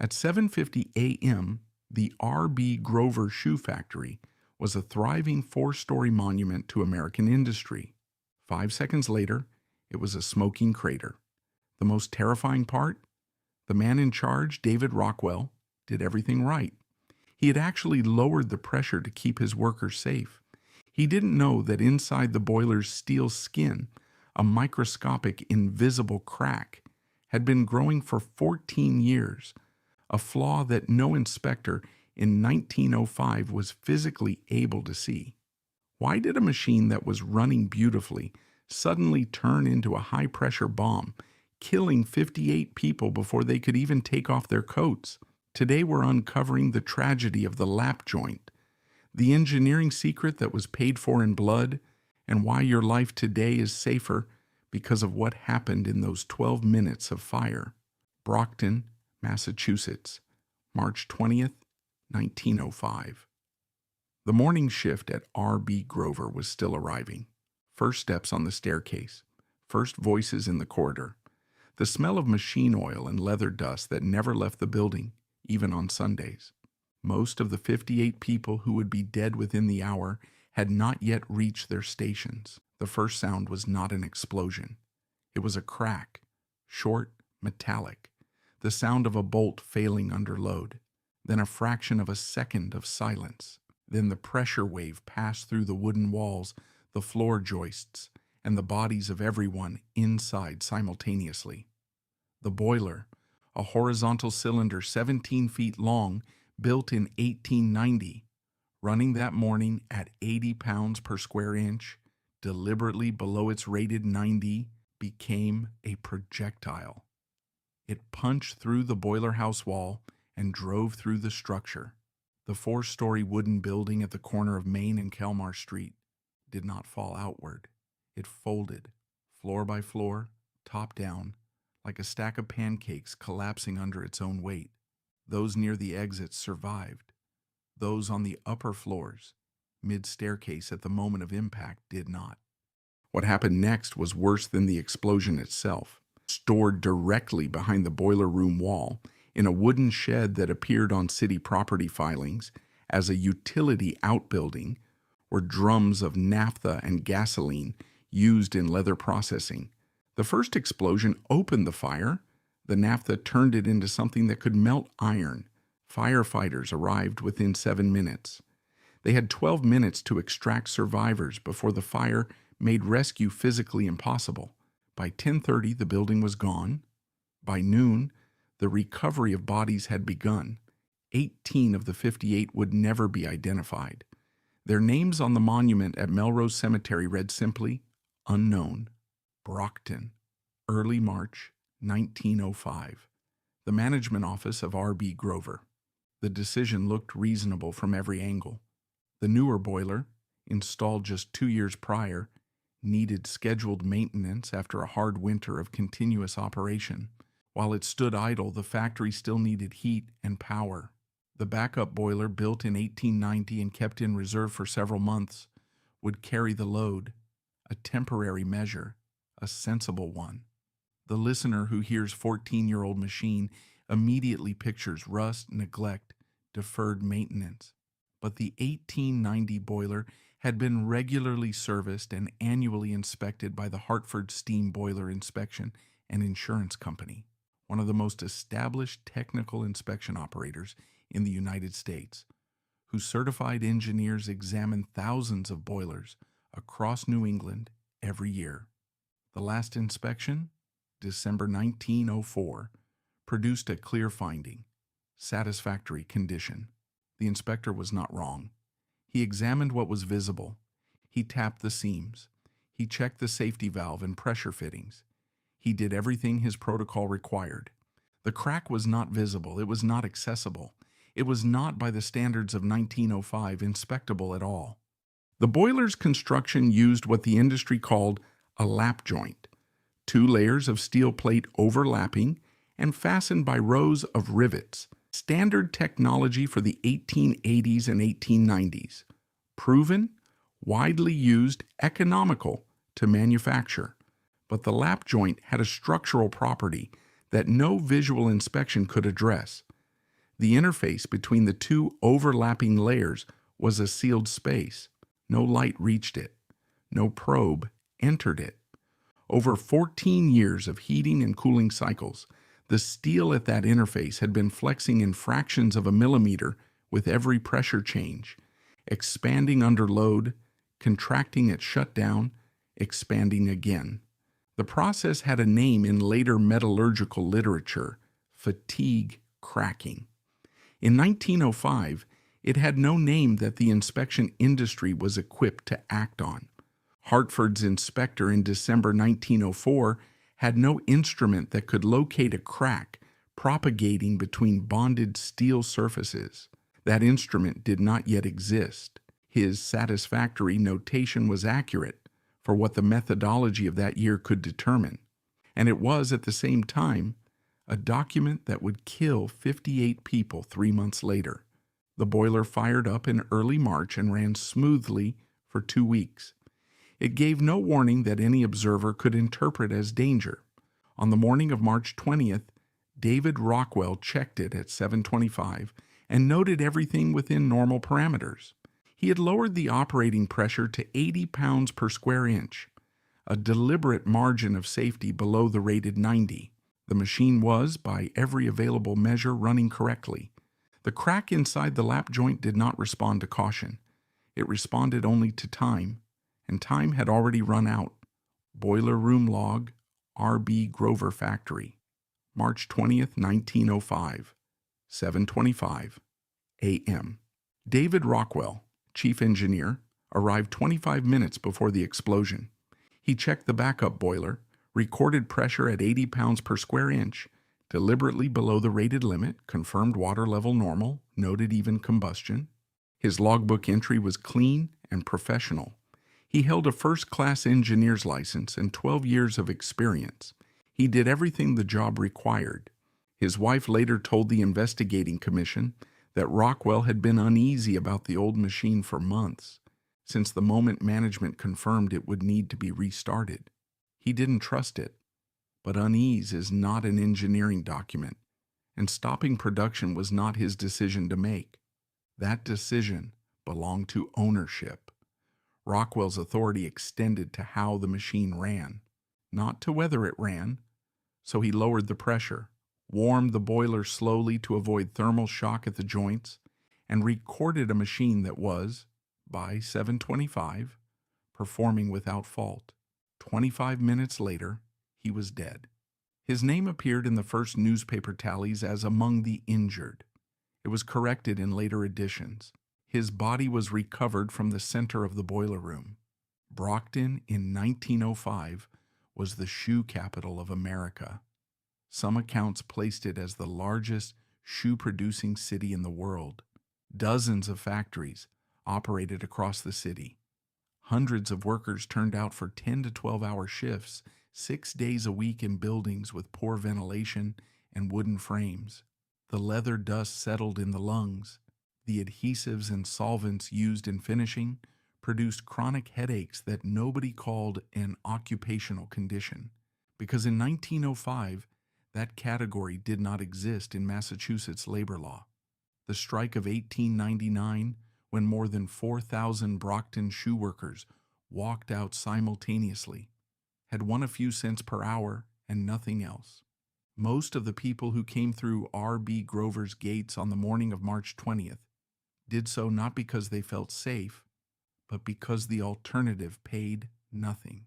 At 7:50 a.m., the R.B. Grover Shoe Factory was a thriving four-story monument to American industry. 5 seconds later, it was a smoking crater. The most terrifying part? The man in charge, David Rockwell, did everything right. He had actually lowered the pressure to keep his workers safe. He didn't know that inside the boiler's steel skin, a microscopic, invisible crack had been growing for 14 years, a flaw that no inspector in 1905 was physically able to see. Why did a machine that was running beautifully suddenly turn into a high-pressure bomb, killing 58 people before they could even take off their coats? Today we're uncovering the tragedy of the lap joint, the engineering secret that was paid for in blood, and why your life today is safer because of what happened in those 12 minutes of fire. Brockton, Massachusetts, March 20th, 1905. The morning shift at R.B. Grover was still arriving. First steps on the staircase, first voices in the corridor, the smell of machine oil and leather dust that never left the building, even on Sundays. Most of the 58 people who would be dead within the hour had not yet reached their stations. The first sound was not an explosion. It was a crack, short, metallic, the sound of a bolt failing under load. Then a fraction of a second of silence. Then the pressure wave passed through the wooden walls, the floor joists, and the bodies of everyone inside simultaneously. The boiler, a horizontal cylinder 17 feet long, built in 1890, running that morning at 80 pounds per square inch, deliberately below its rated 90, became a projectile. It punched through the boiler house wall and drove through the structure. The four-story wooden building at the corner of Main and Kelmar Street did not fall outward. It folded, floor by floor, top down, like a stack of pancakes collapsing under its own weight. Those near the exits survived. Those on the upper floors, mid-staircase at the moment of impact, did not. What happened next was worse than the explosion itself. Stored directly behind the boiler room wall, in a wooden shed that appeared on city property filings as a utility outbuilding, were drums of naphtha and gasoline used in leather processing. The first explosion opened the fire. The naphtha turned it into something that could melt iron. Firefighters arrived within 7 minutes. They had 12 minutes to extract survivors before the fire made rescue physically impossible. By 10:30, the building was gone. By noon, the recovery of bodies had begun. 18 of the 58 would never be identified. Their names on the monument at Melrose Cemetery read simply, Unknown. Brockton, early March 1905. The management office of R.B. Grover. The decision looked reasonable from every angle. The newer boiler, installed just 2 years prior, needed scheduled maintenance after a hard winter of continuous operation. While it stood idle, the factory still needed heat and power. The backup boiler, built in 1890 and kept in reserve for several months, would carry the load, a temporary measure, a sensible one. The listener who hears 14-year-old machine immediately pictures rust, neglect, deferred maintenance. But the 1890 boiler had been regularly serviced and annually inspected by the Hartford Steam Boiler Inspection and Insurance Company, one of the most established technical inspection operators in the United States, whose certified engineers examine thousands of boilers across New England every year. The last inspection, December 1904, produced a clear finding: satisfactory condition. The inspector was not wrong. He examined what was visible. He tapped the seams. He checked the safety valve and pressure fittings. He did everything his protocol required. The crack was not visible. It was not accessible. It was not, by the standards of 1905, inspectable at all. The boiler's construction used what the industry called a lap joint, 2 layers of steel plate overlapping and fastened by rows of rivets. Standard technology for the 1880s and 1890s. Proven, widely used, economical to manufacture. But the lap joint had a structural property that no visual inspection could address. The interface between the two overlapping layers was a sealed space. No light reached it. No probe entered it. Over 14 years of heating and cooling cycles, the steel at that interface had been flexing in fractions of a millimeter with every pressure change, expanding under load, contracting at shutdown, expanding again. The process had a name in later metallurgical literature: fatigue cracking. In 1905, it had no name that the inspection industry was equipped to act on. Hartford's inspector in December 1904 had no instrument that could locate a crack propagating between bonded steel surfaces. That instrument did not yet exist. His satisfactory notation was accurate for what the methodology of that year could determine, and it was at the same time a document that would kill 58 people 3 months later. The boiler fired up in early March and ran smoothly for 2 weeks. It gave no warning that any observer could interpret as danger. On the morning of March 20th, David Rockwell checked it at 7:25 and noted everything within normal parameters. He had lowered the operating pressure to 80 pounds per square inch, a deliberate margin of safety below the rated 90. The machine was, by every available measure, running correctly. The crack inside the lap joint did not respond to caution. It responded only to time, and time had already run out. Boiler room log, R.B. Grover Factory, March 20th, 1905, 7:25 a.m. David Rockwell, chief engineer, arrived 25 minutes before the explosion. He checked the backup boiler, recorded pressure at 80 pounds per square inch, deliberately below the rated limit, confirmed water level normal, noted even combustion. His logbook entry was clean and professional. He held a first-class engineer's license and 12 years of experience. He did everything the job required. His wife later told the investigating commission that Rockwell had been uneasy about the old machine for months, since the moment management confirmed it would need to be restarted. He didn't trust it, but unease is not an engineering document, and stopping production was not his decision to make. That decision belonged to ownership. Rockwell's authority extended to how the machine ran, not to whether it ran, so he lowered the pressure, warmed the boiler slowly to avoid thermal shock at the joints, and recorded a machine that was, by 7:25, performing without fault. 25 minutes later, he was dead. His name appeared in the first newspaper tallies as among the injured. It was corrected in later editions. His body was recovered from the center of the boiler room. Brockton in 1905 was the shoe capital of America. Some accounts placed it as the largest shoe-producing city in the world. Dozens of factories operated across the city. Hundreds of workers turned out for 10 to 12-hour shifts, 6 days a week in buildings with poor ventilation and wooden frames. The leather dust settled in the lungs. The adhesives and solvents used in finishing produced chronic headaches that nobody called an occupational condition, because in 1905, that category did not exist in Massachusetts labor law. The strike of 1899, when more than 4,000 Brockton shoe workers walked out simultaneously, had won a few cents per hour and nothing else. Most of the people who came through R.B. Grover's gates on the morning of March 20th did so not because they felt safe, but because the alternative paid nothing.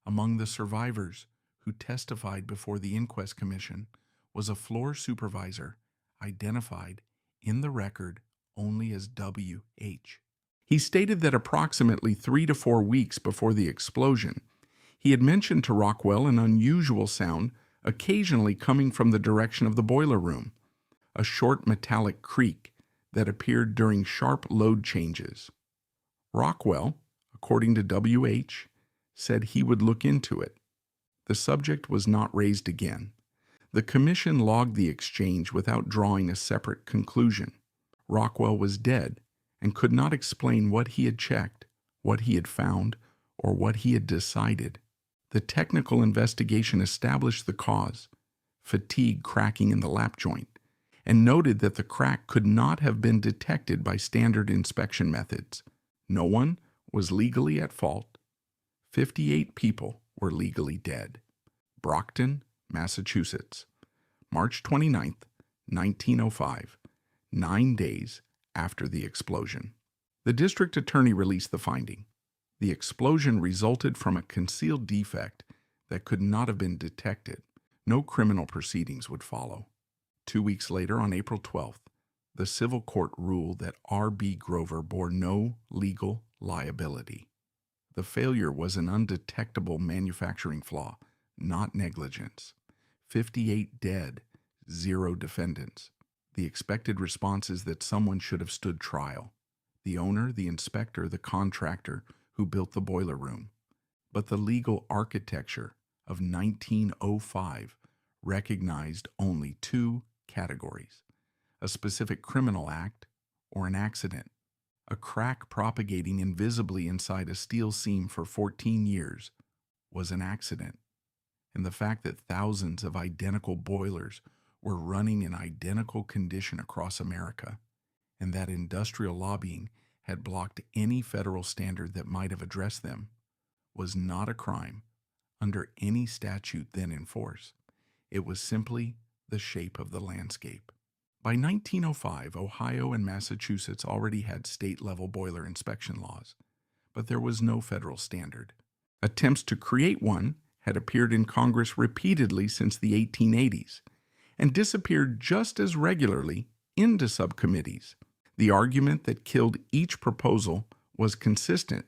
Among the survivors who testified before the inquest commission was a floor supervisor identified in the record only as W.H. He stated that approximately 3 to 4 weeks before the explosion, he had mentioned to Rockwell an unusual sound occasionally coming from the direction of the boiler room, a short metallic creak that appeared during sharp load changes. Rockwell, according to W.H., said he would look into it. The subject was not raised again. The commission logged the exchange without drawing a separate conclusion. Rockwell was dead and could not explain what he had checked, what he had found, or what he had decided. The technical investigation established the cause, fatigue cracking in the lap joint, and noted that the crack could not have been detected by standard inspection methods. No one was legally at fault. 58 people were legally dead. Brockton, Massachusetts, March 29, 1905, 9 days after the explosion. The district attorney released the finding. The explosion resulted from a concealed defect that could not have been detected. No criminal proceedings would follow. 2 weeks later, on April 12th, the civil court ruled that R.B. Grover bore no legal liability. The failure was an undetectable manufacturing flaw, not negligence. 58 dead, 0 defendants. The expected response is that someone should have stood trial. The owner, the inspector, the contractor who built the boiler room. But the legal architecture of 1905 recognized only 2 categories: a specific criminal act or an accident. A crack propagating invisibly inside a steel seam for 14 years was an accident. And the fact that thousands of identical boilers were running in identical condition across America, and that industrial lobbying had blocked any federal standard that might have addressed them, was not a crime under any statute then in force. It was simply the shape of the landscape. By 1905, Ohio and Massachusetts already had state-level boiler inspection laws, but there was no federal standard. Attempts to create one had appeared in Congress repeatedly since the 1880s and disappeared just as regularly into subcommittees. The argument that killed each proposal was consistent.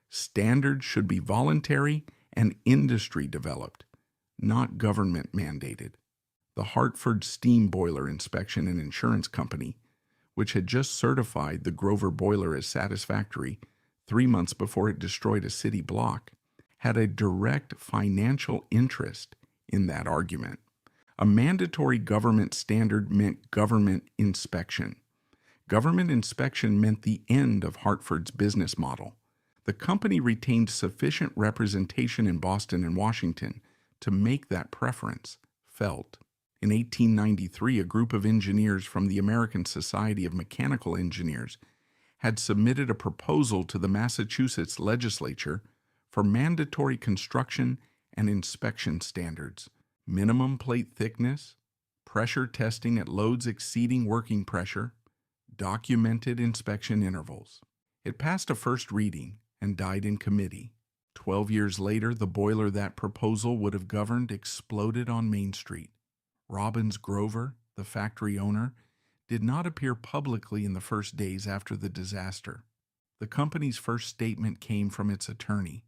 Standards should be voluntary and industry developed, not government mandated. The Hartford Steam Boiler Inspection and Insurance Company, which had just certified the Grover boiler as satisfactory 3 months before it destroyed a city block, had a direct financial interest in that argument. A mandatory government standard meant government inspection. Government inspection meant the end of Hartford's business model. The company retained sufficient representation in Boston and Washington to make that preference felt. In 1893, a group of engineers from the American Society of Mechanical Engineers had submitted a proposal to the Massachusetts legislature for mandatory construction and inspection standards, minimum plate thickness, pressure testing at loads exceeding working pressure, documented inspection intervals. It passed a first reading and died in committee. 12 years later, the boiler that proposal would have governed exploded on Main Street. Robbins Grover, the factory owner, did not appear publicly in the first days after the disaster. The company's first statement came from its attorney.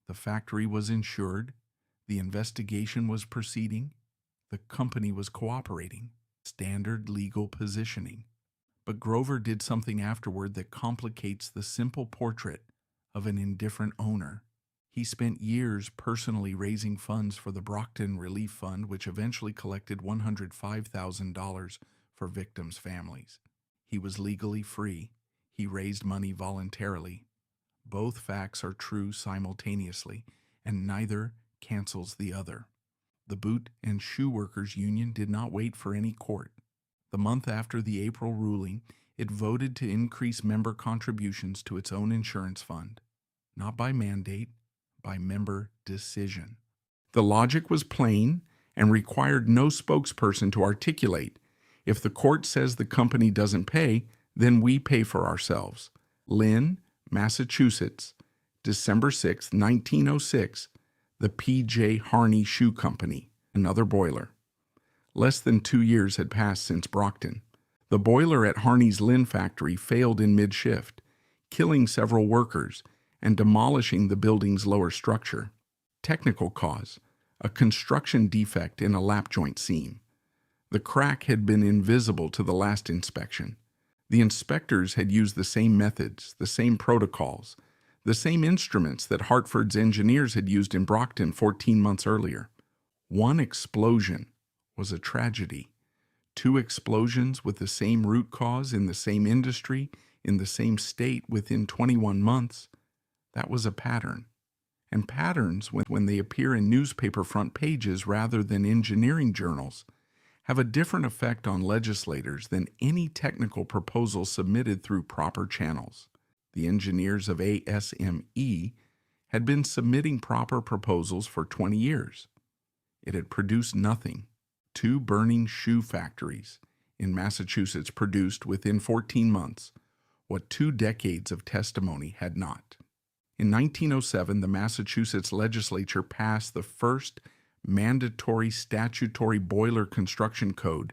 The factory was insured, the investigation was proceeding, the company was cooperating. Standard legal positioning. But Grover did something afterward that complicates the simple portrait of an indifferent owner. He spent years personally raising funds for the Brockton Relief Fund, which eventually collected $105,000 for victims' families. He was legally free. He raised money voluntarily. Both facts are true simultaneously, and neither cancels the other. The Boot and Shoe Workers Union did not wait for any court. The month after the April ruling, it voted to increase member contributions to its own insurance fund, not by mandate, by member decision. The logic was plain and required no spokesperson to articulate. If the court says the company doesn't pay, then we pay for ourselves. Lynn, Massachusetts, December 6, 1906, the P.J. Harney Shoe Company, another boiler. Less than 2 years had passed since Brockton. The boiler at Harney's Lynn factory failed in mid-shift, killing several workers and demolishing the building's lower structure. Technical cause: a construction defect in a lap joint seam. The crack had been invisible to the last inspection. The inspectors had used the same methods, the same protocols, the same instruments that Hartford's engineers had used in Brockton 14 months earlier. One explosion was a tragedy. 2 explosions with the same root cause in the same industry, in the same state within 21 months, that was a pattern. And patterns, when they appear in newspaper front pages rather than engineering journals, have a different effect on legislators than any technical proposal submitted through proper channels. The engineers of ASME had been submitting proper proposals for 20 years. It had produced nothing. 2 burning shoe factories in Massachusetts produced within 14 months what 2 decades of testimony had not. In 1907, the Massachusetts legislature passed the first mandatory statutory boiler construction code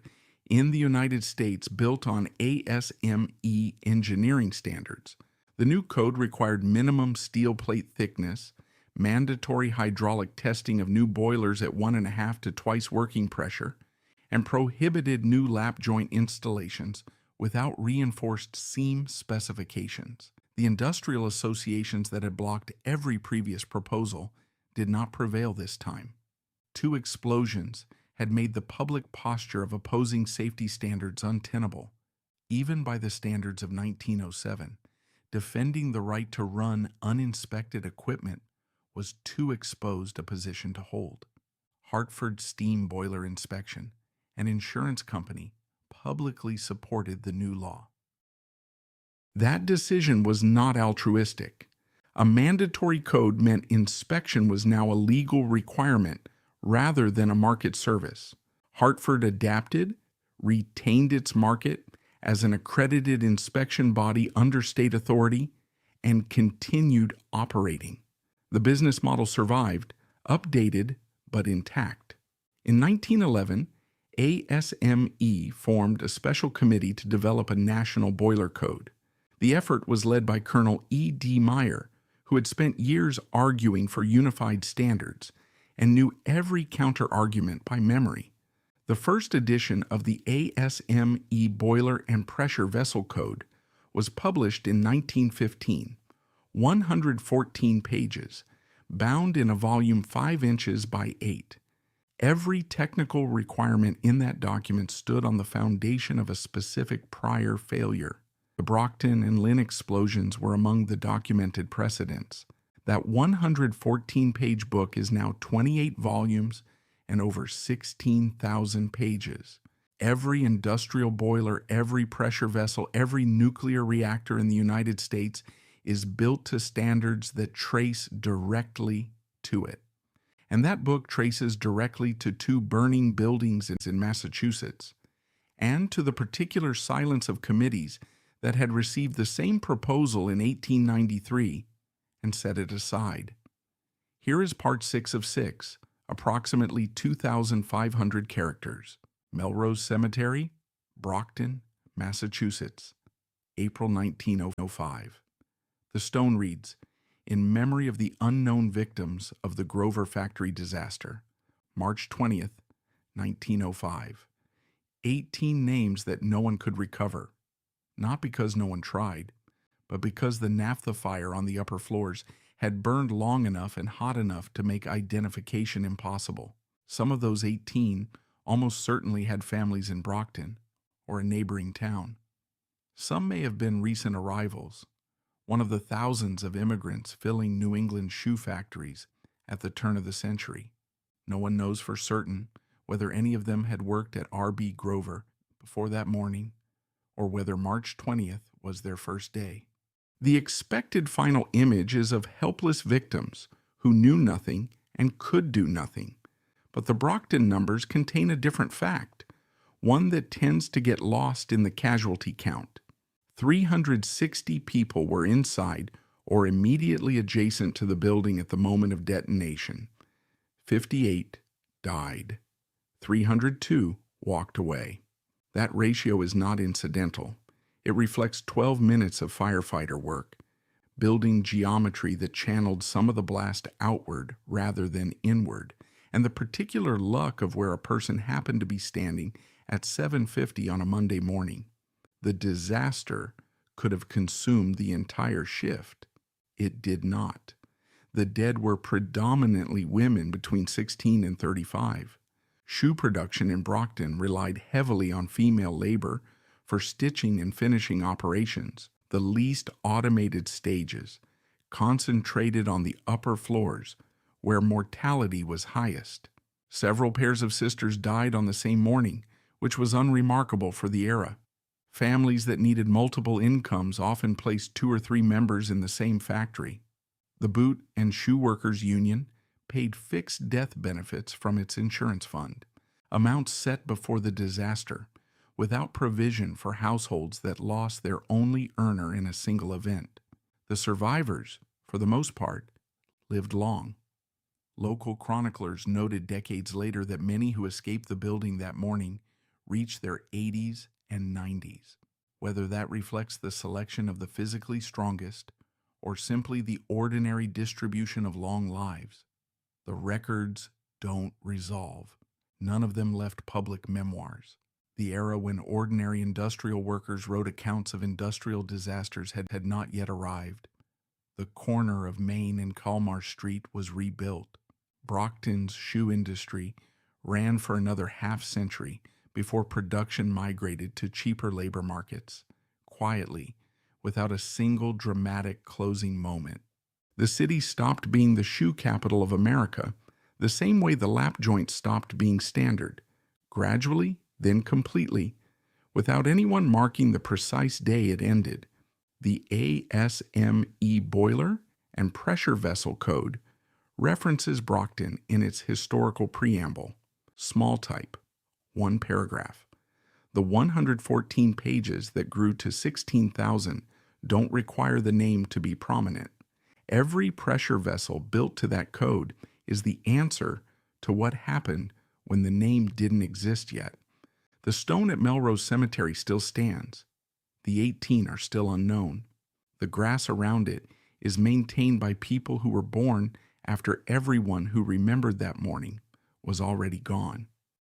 in the United States built on ASME engineering standards. The new code required minimum steel plate thickness, mandatory hydraulic testing of new boilers at 1.5 to twice working pressure, and prohibited new lap joint installations without reinforced seam specifications. The industrial associations that had blocked every previous proposal did not prevail this time. 2 explosions had made the public posture of opposing safety standards untenable, even by the standards of 1907. Defending the right to run uninspected equipment was too exposed a position to hold. Hartford Steam Boiler Inspection, an insurance company, publicly supported the new law. That decision was not altruistic. A mandatory code meant inspection was now a legal requirement rather than a market service. Hartford adapted, retained its market as an accredited inspection body under state authority, and continued operating. The business model survived, updated, but intact. In 1911, ASME formed a special committee to develop a national boiler code. The effort was led by Colonel E.D. Meyer, who had spent years arguing for unified standards and knew every counter-argument by memory. The first edition of the ASME Boiler and Pressure Vessel Code was published in 1915, 114 pages, bound in a volume 5 inches by 8. Every technical requirement in that document stood on the foundation of a specific prior failure. The Brockton and Lynn explosions were among the documented precedents. That 114-page book is now 28 volumes and over 16,000 pages. Every industrial boiler, every pressure vessel, every nuclear reactor in the United States is built to standards that trace directly to it. And that book traces directly to 2 burning buildings in Massachusetts, and to the particular silence of committees that had received the same proposal in 1893 and set it aside. Here is part 6 of 6, approximately 2,500 characters. Melrose Cemetery, Brockton, Massachusetts, April 1905. The stone reads, "In memory of the unknown victims of the Grover factory disaster, March 20th, 1905. 18 names that no one could recover, not because no one tried, but because the naphtha fire on the upper floors had burned long enough and hot enough to make identification impossible. Some of those 18 almost certainly had families in Brockton or a neighboring town. Some may have been recent arrivals, one of the thousands of immigrants filling New England shoe factories at the turn of the century. No one knows for certain whether any of them had worked at R.B. Grover before that morning, or whether March 20th was their first day. The expected final image is of helpless victims who knew nothing and could do nothing. But the Brockton numbers contain a different fact, one that tends to get lost in the casualty count. 360 people were inside or immediately adjacent to the building at the moment of detonation. 58 died. 302 walked away. That ratio is not incidental. It reflects 12 minutes of firefighter work, building geometry that channeled some of the blast outward rather than inward, and the particular luck of where a person happened to be standing at 7:50 on a Monday morning. The disaster could have consumed the entire shift. It did not. The dead were predominantly women between 16 and 35. Shoe production in Brockton relied heavily on female labor for stitching and finishing operations. The least automated stages concentrated on the upper floors where mortality was highest. Several pairs of sisters died on the same morning, which was unremarkable for the era. Families that needed multiple incomes often placed 2 or 3 members in the same factory. The Boot and Shoe Workers Union paid fixed death benefits from its insurance fund, amounts set before the disaster, without provision for households that lost their only earner in a single event. The survivors, for the most part, lived long. Local chroniclers noted decades later that many who escaped the building that morning reached their 80s and 90s. Whether that reflects the selection of the physically strongest or simply the ordinary distribution of long lives, the records don't resolve. None of them left public memoirs. The era when ordinary industrial workers wrote accounts of industrial disasters had not yet arrived. The corner of Main and Kalmar Street was rebuilt. Brockton's shoe industry ran for another half-century before production migrated to cheaper labor markets, quietly, without a single dramatic closing moment. The city stopped being the shoe capital of America, the same way the lap joint stopped being standard, gradually, then completely, without anyone marking the precise day it ended. The ASME boiler and pressure vessel code references Brockton in its historical preamble, small type, 1 paragraph. The 114 pages that grew to 16,000 don't require the name to be prominent. Every pressure vessel built to that code is the answer to what happened when the name didn't exist yet. The stone at Melrose Cemetery still stands. The 18 are still unknown. The grass around it is maintained by people who were born after everyone who remembered that morning was already gone.